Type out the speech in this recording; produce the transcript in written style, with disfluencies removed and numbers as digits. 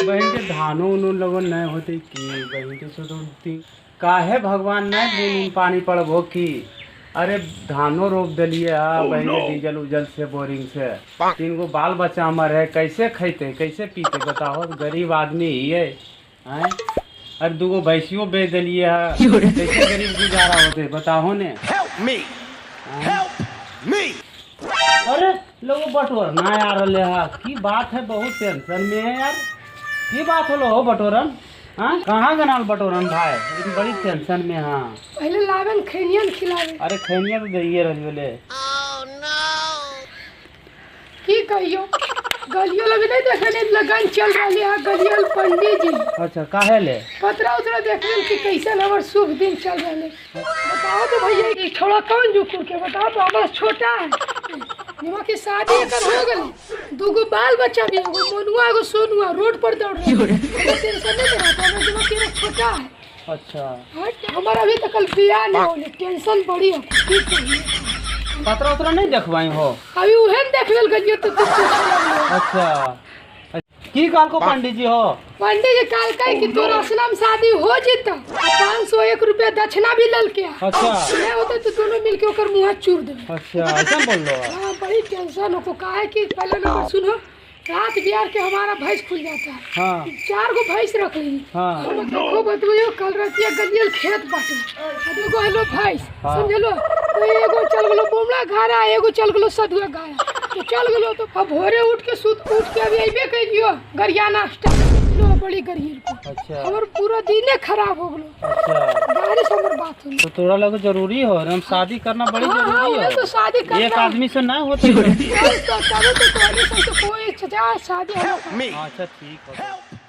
बहन के धानो उनो लगन नहीं होते की बहन के सोचती काहे भगवान नहीं बूंद पानी पड़बो की। अरे धानो रोप दिलिए बहन के डीजल उजल से बोरिंग से 3 गो बाल बच्चा हमर है, कैसे खैते कैसे पीते बताओ, गरीब आदमी ही है हैं। अरे 2 गो भैंसियों बेच दिलिए है, कैसे गरीब गुजारा होते बताओ ने। अरे लोग बटोर ना यार ले हा की बात है, बहुत टेंशन में है यार। की बात होलो हो बटोरन, हाँ कहाँ गनाल बटोरन भाई, लेकिन बड़ी टेंशन में। हाँ पहले लागन खैनियन खिलावे। अरे खैनिया तो दैये रही बोले। की कहियो गलियों लगे नहीं देखने लगन चल रही है गलियों पंडित जी। अच्छा काहे ले पतरा उतरा देखने कि कैसे हमारे शुभ दिन चल रहे। बताओ तो भैया ये थोड़ा कौन जुकुर के बताओ तो हमारा छोटा है निमा की शादी कर हो गई, 2 गो बाल बच्चा भी, एगो मोनुआ एगो सोनुआ रोड पर दौड़ रहे हैं। टेंशन नहीं रहा तो हमारा निमा की छोटा है। अच्छा हमारा अभी तक बियाह नहीं होने, टेंशन बड़ी है। ठीक है पतरा उतरा नहीं देखवाई हो अभी उहेन देखल गलियो तो अच्छा की काल को पंडित जी हो। पंडित जी काल का कि तोरा असलम शादी हो जिता 501 रुपया दक्षिणा भी लल के। अच्छा नहीं होता तो दोनों मिलके ओकर मुंह चूर दे। अच्छा ऐसा बोल रहे हो। हाँ बड़ी टेंशन हो का है कि पहले नंबर सुनो, रात बिहार के हमारा भैंस खुल जाता है। हाँ 4 गो भैंस रख ली। हाँ देखो बतुयो कल रातिया गलियल खेत बाटे देखो हेलो भैंस हाँ। समझलो तो एगो चल गेलो बोमला घारा, एगो चल गेलो सदुआ गाया तो चल गेलो तो अब भोरे उठ के अभी अइबे कइलियो गरिया नाश्ता लो बड़ी गरीब को। अच्छा हमर पूरा दिने खराब हो गेलो। अच्छा गाड़ी से हमर बात हो तो तोरा लोग जरूरी हो, हम शादी करना बड़ी जरूरी हाँ, तो है। शादी करना एक आदमी से ना होती। तो कोई शादी अच्छा ठीक है।